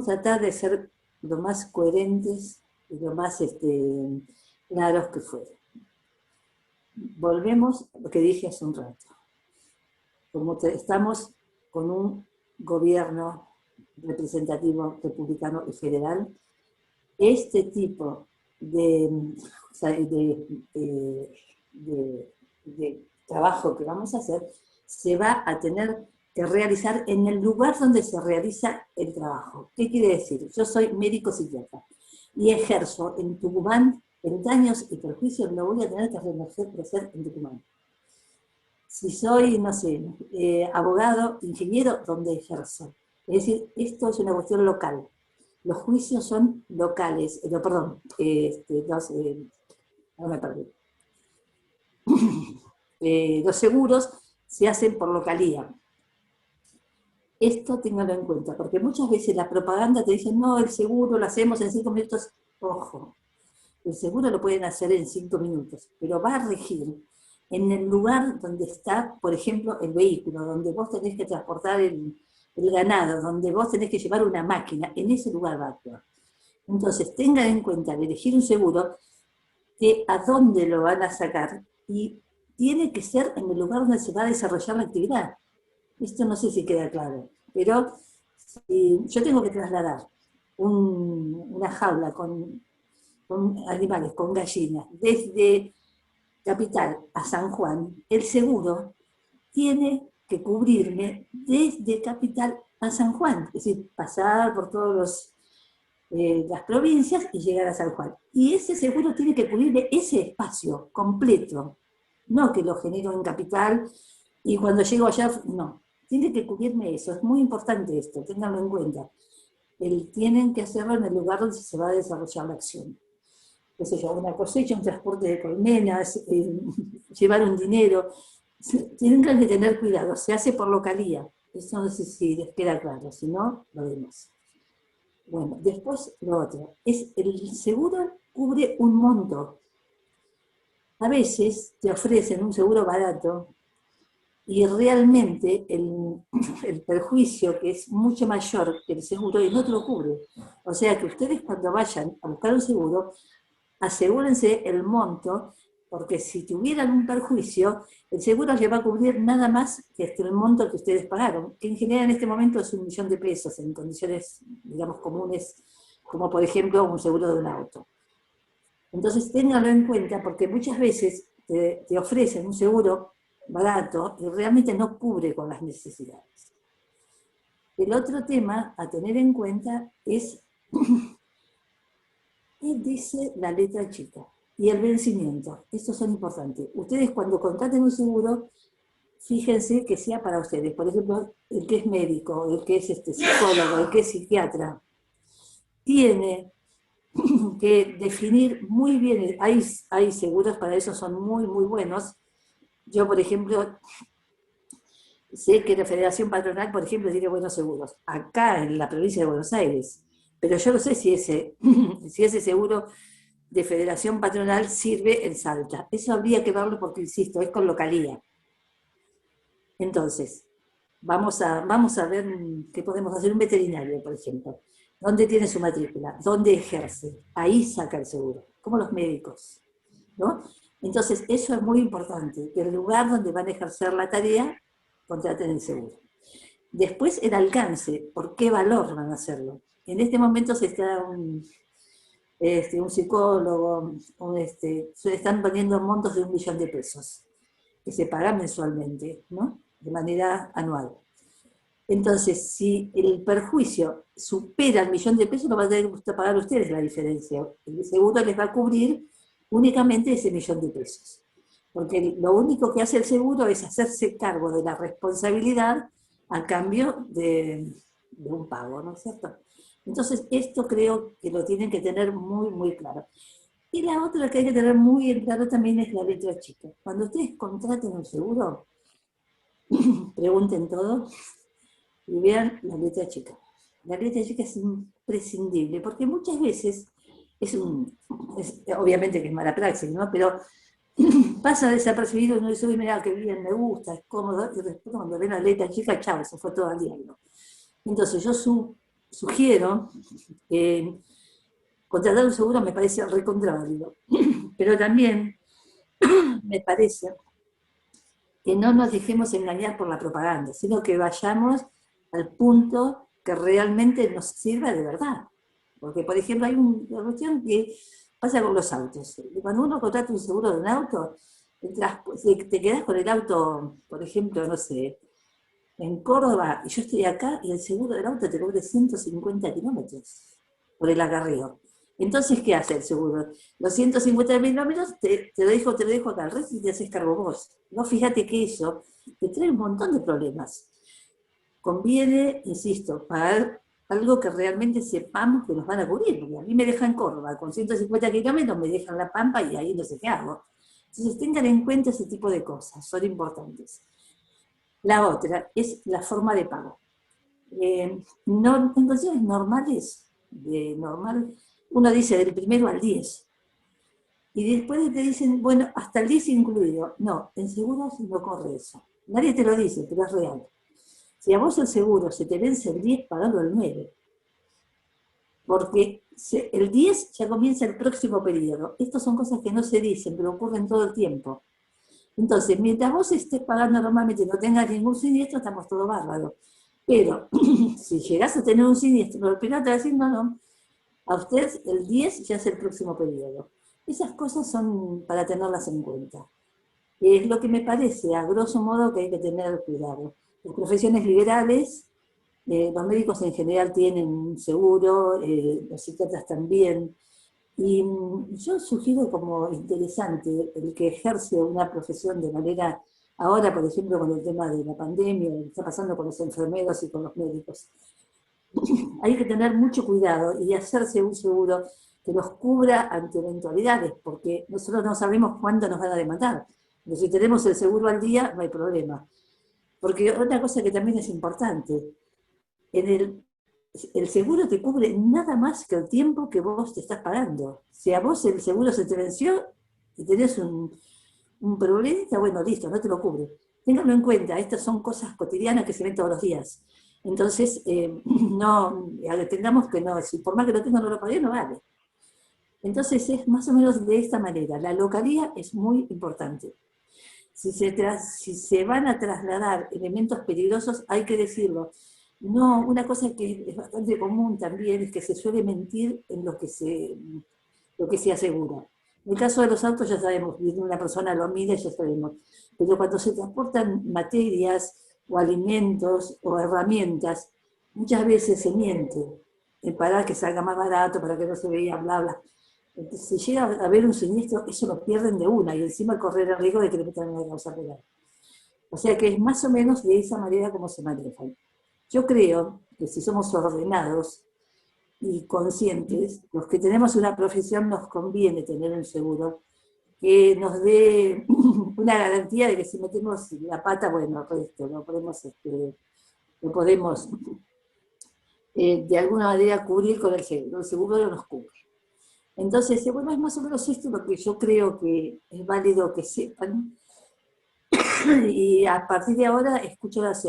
tratar de ser lo más coherentes y lo más claros que fuera. Volvemos a lo que dije hace un rato. Como estamos con un gobierno representativo republicano y federal, este tipo de, o sea, de trabajo que vamos a hacer se va a tener que realizar en el lugar donde se realiza el trabajo. ¿Qué quiere decir? Yo soy médico psiquiatra y ejerzo en Tucumán, en daños y perjuicios lo voy a tener que ejercer en Tucumán. Si soy, no sé, abogado, ingeniero, donde ejerzo. Es decir, esto es una cuestión local. Los juicios son locales, perdón, no me perdí. Los seguros se hacen por localía. Esto ténganlo en cuenta, porque muchas veces la propaganda te dice, no, el seguro lo hacemos en 5 minutos. Ojo, el seguro lo pueden hacer en 5 minutos, pero va a regir en el lugar donde está, por ejemplo, el vehículo, donde vos tenés que transportar el ganado, donde vos tenés que llevar una máquina, en ese lugar va a actuar. Entonces, tengan en cuenta al elegir un seguro, que a dónde lo van a sacar, y tiene que ser en el lugar donde se va a desarrollar la actividad. Esto no sé si queda claro, pero si yo tengo que trasladar una jaula con animales, con gallinas, desde Capital a San Juan, el seguro tiene que cubrirme desde Capital a San Juan, es decir, pasar por todas las provincias y llegar a San Juan. Y ese seguro tiene que cubrirme ese espacio completo, no que lo genero en Capital y cuando llego allá, no. Tiene que cubrirme eso, es muy importante esto, ténganlo en cuenta. Tienen que hacerlo en el lugar donde se va a desarrollar la acción. Qué sé yo, una cosecha, un transporte de colmenas, llevar un dinero. Tienen que tener cuidado, se hace por localía. Eso no sé si les queda claro, si no, lo vemos. Bueno, después lo otro, el seguro cubre un monto. A veces te ofrecen un seguro barato y realmente el perjuicio, que es mucho mayor que el seguro, y no te lo cubre. O sea que ustedes cuando vayan a buscar un seguro, asegúrense el monto, porque si tuvieran un perjuicio, el seguro les va a cubrir nada más que el monto que ustedes pagaron, que en general en este momento es 1 millón de pesos en condiciones, digamos, comunes, como por ejemplo un seguro de un auto. Entonces ténganlo en cuenta, porque muchas veces te ofrecen un seguro barato y realmente no cubre con las necesidades. El otro tema a tener en cuenta es ¿qué dice la letra chica? Y el vencimiento. Estos son importantes. Ustedes cuando contraten un seguro, fíjense que sea para ustedes. Por ejemplo, el que es médico, el que es psicólogo, el que es psiquiatra, tiene que definir muy bien. Hay seguros para eso, son muy, muy buenos. Yo, por ejemplo, sé que la Federación Patronal, por ejemplo, tiene buenos seguros. Acá en la provincia de Buenos Aires. Pero yo no sé si ese seguro de Federación Patronal sirve en Salta. Eso habría que verlo porque, insisto, es con localía. Entonces, vamos a ver qué podemos hacer. Un veterinario, por ejemplo. ¿Dónde tiene su matrícula? ¿Dónde ejerce? Ahí saca el seguro, como los médicos, ¿no? Entonces, eso es muy importante, que el lugar donde van a ejercer la tarea, contraten el seguro. Después, el alcance, ¿por qué valor van a hacerlo? En este momento se está un psicólogo, se están poniendo montos de 1 millón de pesos, que se pagan mensualmente, ¿no? De manera anual. Entonces, si el perjuicio supera el 1 millón de pesos, lo van a tener que pagar ustedes la diferencia. El seguro les va a cubrir únicamente ese 1 millón de pesos. Porque lo único que hace el seguro es hacerse cargo de la responsabilidad a cambio de un pago, ¿no es cierto? Entonces, esto creo que lo tienen que tener muy, muy claro. Y la otra que hay que tener muy claro también es la letra chica. Cuando ustedes contraten un seguro, pregunten todo y vean la letra chica. La letra chica es imprescindible, porque muchas veces obviamente que es mala praxis, ¿no? Pero pasa desapercibido y uno dice, uy, mira, qué bien, me gusta, es cómodo, y después cuando ven la letra chica, chao, se fue todo al diablo. Entonces yo sugiero contratar un seguro, me parece recontraválido, pero también me parece que no nos dejemos engañar por la propaganda, sino que vayamos al punto que realmente nos sirva de verdad. Porque, por ejemplo, hay una cuestión que pasa con los autos. Cuando uno contrata un seguro de un auto, te quedás con el auto, por ejemplo, no sé, en Córdoba, y yo estoy acá, y el seguro del auto te cubre 150 kilómetros por el acarreo. Entonces, ¿qué hace el seguro? Los 150 kilómetros te lo dejo acá, el resto te haces cargo vos. No, fíjate que eso te trae un montón de problemas. Conviene, insisto, pagar algo que realmente sepamos que nos van a cubrir, porque a mí me dejan Córdoba, con 150 kilómetros me dejan La Pampa y ahí no sé qué hago. Entonces tengan en cuenta ese tipo de cosas, son importantes. La otra es la forma de pago. No, en condiciones normales, uno dice del 1 al 10, y después te dicen, bueno, hasta el 10 incluido. No, en seguros no corre eso. Nadie te lo dice, pero es real. Si a vos el seguro se te vence el 10, pagalo el 9. Porque el 10 ya comienza el próximo periodo. Estas son cosas que no se dicen, pero ocurren todo el tiempo. Entonces, mientras vos estés pagando normalmente y no tengas ningún siniestro, estamos todo bárbaro. Pero si llegás a tener un siniestro, el primero te va a decir, no, a usted el 10 ya es el próximo periodo. Esas cosas son para tenerlas en cuenta. Es lo que me parece, a grosso modo, que hay que tener cuidado. Las profesiones liberales, los médicos en general tienen un seguro, los psiquiatras también, y yo sugiero como interesante el que ejerce una profesión de manera, ahora por ejemplo con el tema de la pandemia, lo que está pasando con los enfermeros y con los médicos, hay que tener mucho cuidado y hacerse un seguro que los cubra ante eventualidades, porque nosotros no sabemos cuándo nos van a demandar. Pero si tenemos el seguro al día, no hay problema. Porque otra cosa que también es importante, el seguro te cubre nada más que el tiempo que vos te estás pagando. Si a vos el seguro se te venció y tenés un problema, bueno, listo, no te lo cubre. Ténganlo en cuenta, estas son cosas cotidianas que se ven todos los días. Entonces, no, tengamos que no, si por más que lo tenga no lo pagué, no vale. Entonces es más o menos de esta manera. La localía es muy importante. Si se van a trasladar elementos peligrosos, hay que decirlo. No, una cosa que es bastante común también es que se suele mentir en lo que se asegura. En el caso de los autos ya sabemos, viene una persona lo mide, ya sabemos. Pero cuando se transportan materias o alimentos o herramientas, muchas veces se miente para que salga más barato, para que no se vea, bla, bla. Entonces, si llega a haber un siniestro, eso lo pierden de una y encima correr el riesgo de que le metan una causa penal. O sea que es más o menos de esa manera como se manejan. Yo creo que si somos ordenados y conscientes, los que tenemos una profesión nos conviene tener un seguro que nos dé una garantía de que si metemos la pata, bueno, esto, lo podemos de alguna manera cubrir con el seguro. El seguro nos cubre. Entonces, bueno, es más o menos esto lo que yo creo que es válido que sepan. Y a partir de ahora escucho las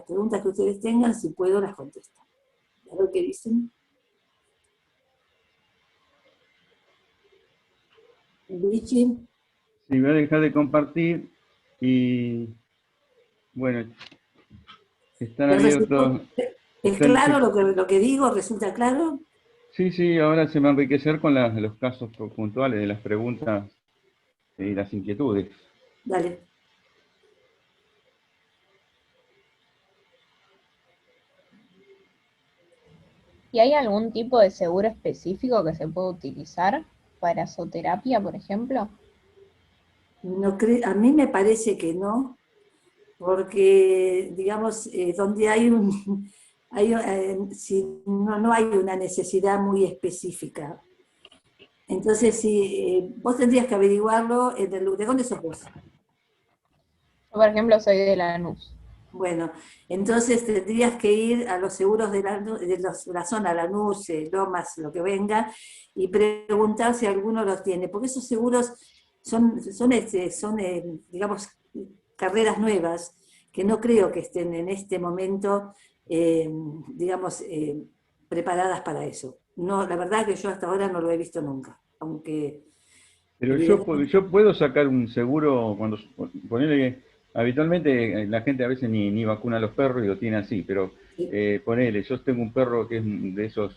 preguntas que ustedes tengan, si puedo las contesto. A ver qué dicen. Luigi. Sí, voy a dejar de compartir y bueno, están abiertos. ¿Es claro lo que digo? ¿Resulta claro? Sí, sí, ahora se va a enriquecer con los casos puntuales de las preguntas y las inquietudes. Dale. ¿Y hay algún tipo de seguro específico que se puede utilizar para zooterapia, por ejemplo? A mí me parece que no, porque, digamos, donde hay si no hay una necesidad muy específica. Entonces, si vos tendrías que averiguarlo, ¿de dónde sos vos? Yo, por ejemplo, soy de Lanús. Bueno, entonces tendrías que ir a los seguros de la zona, Lanús, Lomas, lo que venga, y preguntar si alguno los tiene, porque esos seguros son digamos, carreras nuevas, que no creo que estén en este momento, digamos, preparadas para eso. No, la verdad que yo hasta ahora no lo he visto nunca, aunque... Pero yo puedo sacar un seguro cuando ponele habitualmente la gente a veces ni vacuna a los perros y lo tiene así, pero Sí, ponele, yo tengo un perro que es de esos,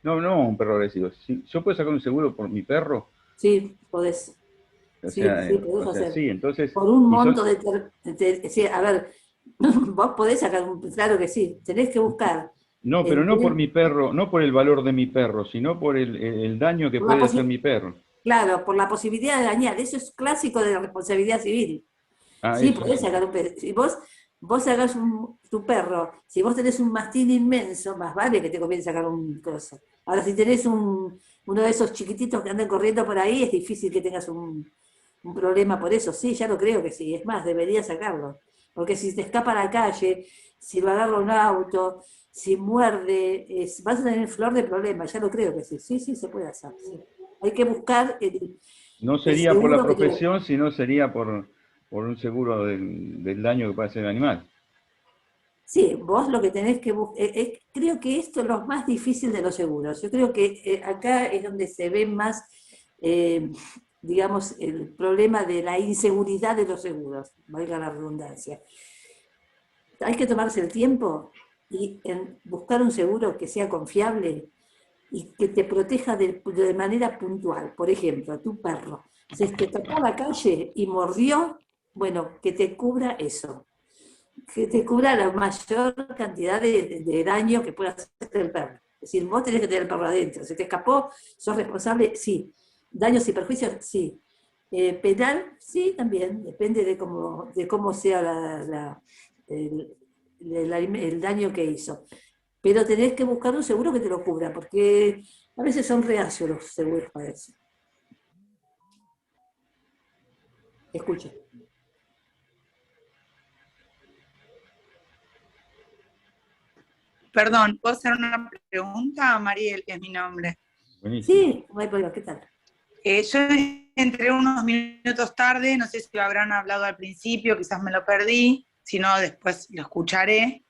no un perro agresivo. Si yo puedo sacar un seguro por mi perro, sí, podés. o Sí, sea, sí, podés hacer. sí, entonces, Por un y monto sí, a ver, vos podés sacar claro que sí, tenés que buscar no, pero no por mi perro, no por el valor de mi perro, sino por el daño que por la puede hacer mi perro. claro, por la posibilidad de dañar. Eso es clásico de la responsabilidad civil. Ah, Sí, eso podés sí. sacar un perro. Si vos sacás tu perro, si vos tenés un mastín inmenso, más vale que te conviene sacar un coso. Ahora, si tenés uno de esos chiquititos que andan corriendo por ahí, es difícil que tengas un problema por eso. Sí, ya lo creo que sí. Es más, debería sacarlo. Porque si te escapa a la calle, si lo agarra un auto, si muerde, vas a tener flor de problemas. Ya lo creo que sí. Sí, sí, se puede hacer. Sí. Hay que buscar No el sería por la seguro que te lo... profesión, sino sería por un seguro del daño que puede hacer el animal. Sí, vos lo que tenés que buscar, creo que esto es lo más difícil de los seguros. Yo creo que acá es donde se ve más, eh, digamos, el problema de la inseguridad de los seguros, valga la redundancia. Hay que tomarse el tiempo y buscar un seguro que sea confiable y que te proteja de manera puntual. Por ejemplo, tu perro se te tocó la calle y mordió, bueno, que te cubra eso, que te cubra la mayor cantidad de daño que pueda hacer el perro. Es decir, vos tenés que tener el perro adentro. Se te escapó, sos responsable, sí. Daños y perjuicios, sí. Penal, sí, también. Depende de cómo sea el, el daño que hizo. Pero tenés que buscar un seguro que te lo cubra, porque a veces son reacios los seguros para eso. Escucha. Perdón, ¿puedo hacer una pregunta? Mariel, que es mi nombre. Buenísimo. Sí, no hay problema, ¿qué tal? Yo entré unos minutos tarde, no sé si lo habrán hablado al principio, quizás me lo perdí, si no después lo escucharé.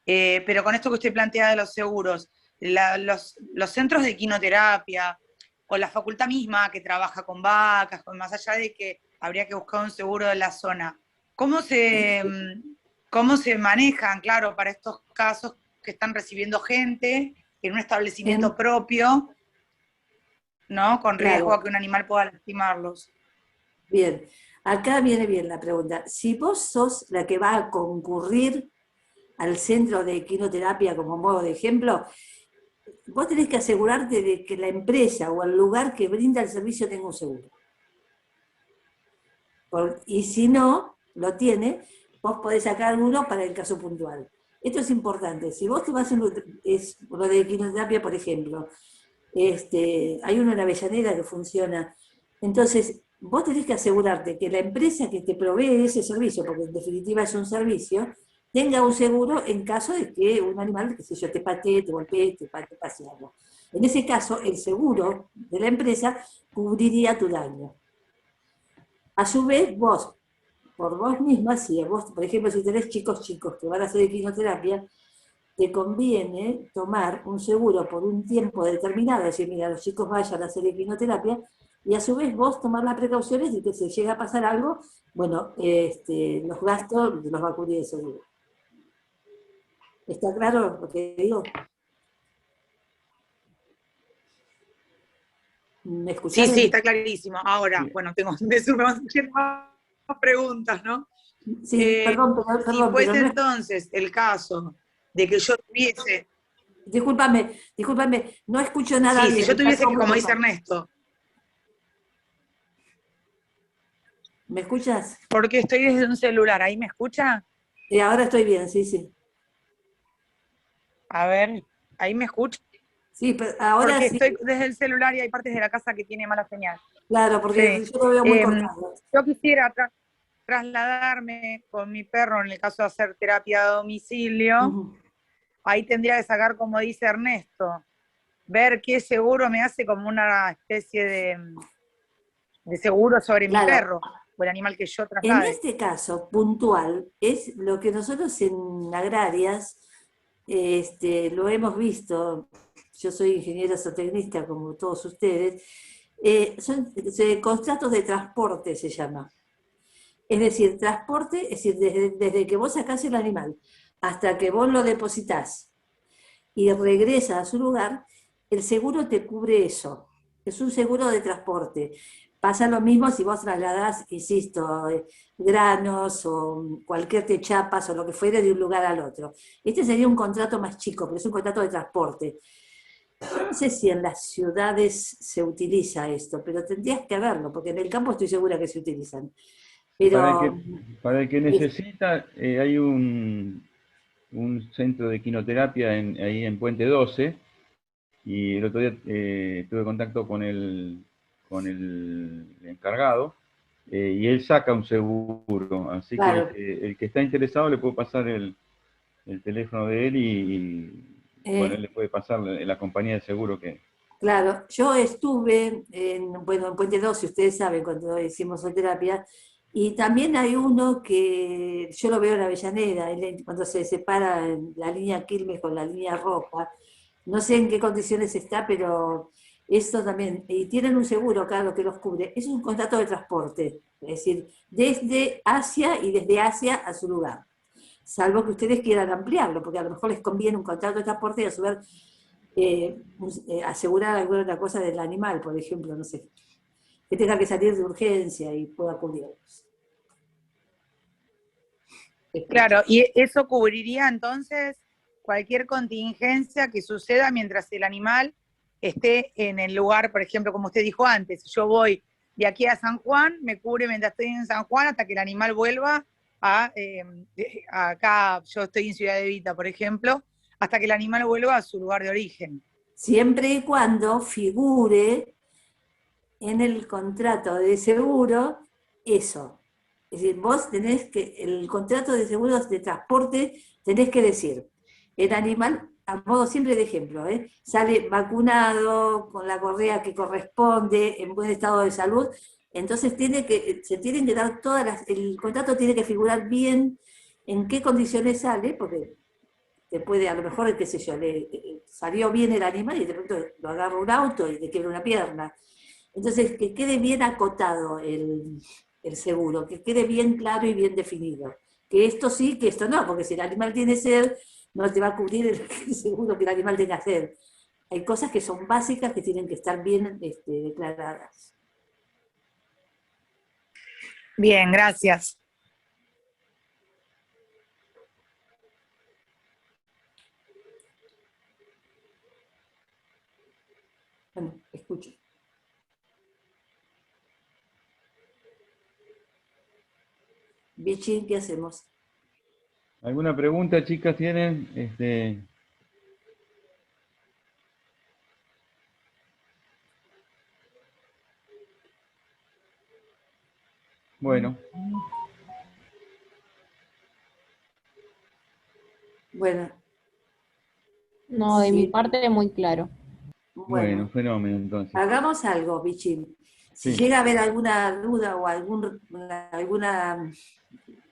Pero con esto que usted plantea de los seguros, los centros de quinoterapia o la facultad misma que trabaja con vacas, más allá de que habría que buscar un seguro de la zona, ¿cómo cómo se manejan, claro, para estos casos que están recibiendo gente en un establecimiento propio, ¿no? Con riesgo a Claro, que un animal pueda lastimarlos? bien. Acá viene bien la pregunta. Si vos sos la que va a concurrir al centro de equinoterapia como modo de ejemplo, vos tenés que asegurarte de que la empresa o el lugar que brinda el servicio tenga un seguro. Y si no lo tiene, vos podés sacar uno para el caso puntual. Esto es importante. Si vos te vas a lo de equinoterapia, por ejemplo, hay uno en Avellaneda que funciona. Entonces, vos tenés que asegurarte que la empresa que te provee ese servicio, porque en definitiva es un servicio, tenga un seguro en caso de que un animal, qué sé yo, te patee, te golpee, te pase algo. En ese caso, el seguro de la empresa cubriría tu daño. A su vez, vos, por vos misma, si vos, por ejemplo, si tenés chicos que van a hacer equinoterapia, te conviene tomar un seguro por un tiempo determinado, es decir, mira, los chicos vayan a hacer equinoterapia, y a su vez vos tomar las precauciones de que si llega a pasar algo, bueno, los gastos los va a cubrir el seguro. ¿Está claro lo que digo? ¿Me Sí, sí, escucharon? está clarísimo. Ahora, Sí. bueno, tengo más preguntas, ¿no? Sí, Si perdón, pero fuese no es... entonces el caso de que yo tuviese, Discúlpame, no escucho nada sí, si bien, yo está tuviese todo que, muy como dice cortado. Ernesto, ¿Me escuchas? porque estoy desde un celular, ¿ahí me escucha? Ahora estoy bien, sí, sí. A ver, ¿ahí me escucha? Sí, pero ahora Porque sí, estoy desde el celular y hay partes de la casa que tiene mala señal. claro, porque Sí. yo lo veo muy cortado. Yo quisiera trasladarme con mi perro en el caso de hacer terapia a domicilio. Ujú. Ahí tendría que sacar, como dice Ernesto, ver qué seguro me hace como una especie de seguro sobre mi Claro, perro o el animal que yo en traslade. este caso puntual es lo que nosotros en agrarias lo hemos visto. Yo soy ingeniera zootecnista como todos ustedes. Son contratos de transporte se llama. Es decir, transporte, es decir, desde que vos sacás el animal hasta que vos lo depositás y regresa a su lugar, el seguro te cubre eso. Es un seguro de transporte. Pasa lo mismo si vos trasladás, insisto, granos o cualquier techapas o lo que fuere de un lugar al otro. Este sería un contrato más chico, pero es un contrato de transporte. Yo no sé si en las ciudades se utiliza esto, pero tendrías que verlo, porque en el campo estoy segura que se utilizan. Para el Pero que, para el que necesita, hay un centro de quinoterapia ahí en Puente 12, y el otro día tuve contacto con el encargado, y él saca un seguro, así que claro, el que está interesado le puedo pasar el teléfono de él bueno, él le puede pasar la compañía de seguro que... claro, yo estuve bueno, en Puente 12, ustedes saben, cuando hicimos terapia, y también hay uno que yo lo veo en Avellaneda, cuando se separa la línea Quilmes con la línea Roja. No sé en qué condiciones está, pero esto también, y tienen un seguro, claro, que los cubre. Es un contrato de transporte, es decir, desde Asia y desde Asia a su lugar. Salvo que ustedes quieran ampliarlo, porque a lo mejor les conviene un contrato de transporte y a su vez asegurar alguna otra cosa del animal, por ejemplo, no sé, que tenga que salir de urgencia y pueda cubrirlos. Claro, y eso cubriría entonces cualquier contingencia que suceda mientras el animal esté en el lugar, por ejemplo, como usted dijo antes, yo voy de aquí a San Juan, me cubre mientras estoy en San Juan hasta que el animal vuelva acá, yo estoy en Ciudad Evita, por ejemplo, hasta que el animal vuelva a su lugar de origen. Siempre y cuando figure en el contrato de seguro eso. Es decir, vos tenés que, el contrato de seguros de transporte, tenés que decir, el animal, a modo siempre de ejemplo, sale vacunado, con la correa que corresponde, en buen estado de salud, entonces se tienen que dar el contrato tiene que figurar bien en qué condiciones sale, porque te puede, a lo mejor, qué sé yo, salió bien el animal y de pronto lo agarra un auto y le quiebra una pierna. Entonces, que quede bien acotado el seguro, que quede bien claro y bien definido. Que esto sí, que esto no, porque si el animal tiene sed, no te va a cubrir el seguro que el animal tenga sed. Hay cosas que son básicas que tienen que estar bien declaradas. Bien, gracias. Bueno, escucho. Vichy, ¿qué hacemos? ¿Alguna pregunta, chicas, tienen? Bueno. Bueno. No, de Sí. mi parte muy claro. Bueno, fenómeno, entonces. Hagamos algo, Bichín. Si Sí. llega a haber alguna duda o alguna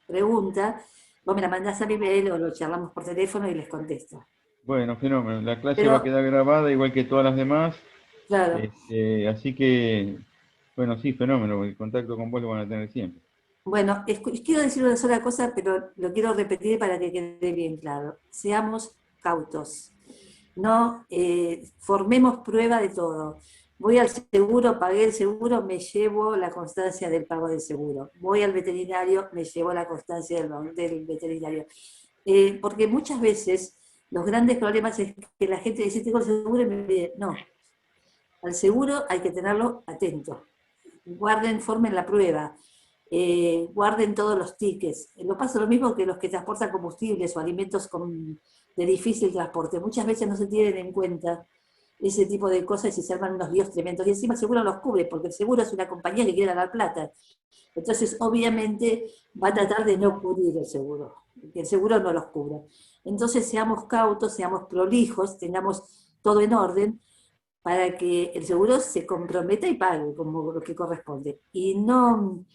pregunta, vos me la mandás a mi mail o lo charlamos por teléfono y les contesto. Bueno, fenómeno. La clase Pero, va a quedar grabada igual que todas las demás. claro, Así que, bueno, sí, fenómeno. El contacto con vos lo van a tener siempre. bueno, quiero decir una sola cosa, pero lo quiero repetir para que quede bien claro. Seamos cautos. No formemos prueba de todo. Voy al seguro, pagué el seguro, me llevo la constancia del pago del seguro. Voy al veterinario, me llevo la constancia del veterinario. Porque muchas veces los grandes problemas es que la gente dice, tengo el seguro y me pide, no, al seguro hay que tenerlo atento. Guarden, formen la prueba, guarden todos los tickets. Lo pasa lo mismo que los que transportan combustibles o alimentos de difícil transporte. Muchas veces no se tienen en cuenta ese tipo de cosas y se arman unos líos tremendos. Y encima el seguro los cubre, porque el seguro es una compañía que quiere ganar plata. Entonces, obviamente, va a tratar de no cubrir el seguro, que el seguro no los cubra. Entonces, seamos cautos, seamos prolijos, tengamos todo en orden, para que el seguro se comprometa y pague como lo que corresponde. Y no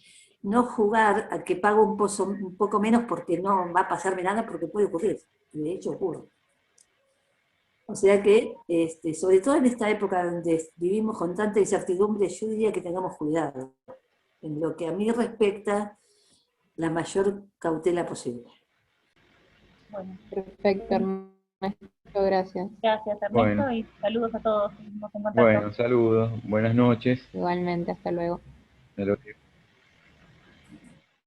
jugar a que pago un poco menos porque no va a pasarme nada, porque puede ocurrir. Y de hecho ocurre. O sea que, sobre todo en esta época donde vivimos con tanta incertidumbre, yo diría que tengamos cuidado. En lo que a mí respecta, la mayor cautela posible. Bueno, Perfecto, Ernesto, gracias. gracias Ernesto Bueno. y saludos a todos. Seguimos en contacto. Bueno, saludos, buenas noches. Igualmente, hasta luego. Hasta luego.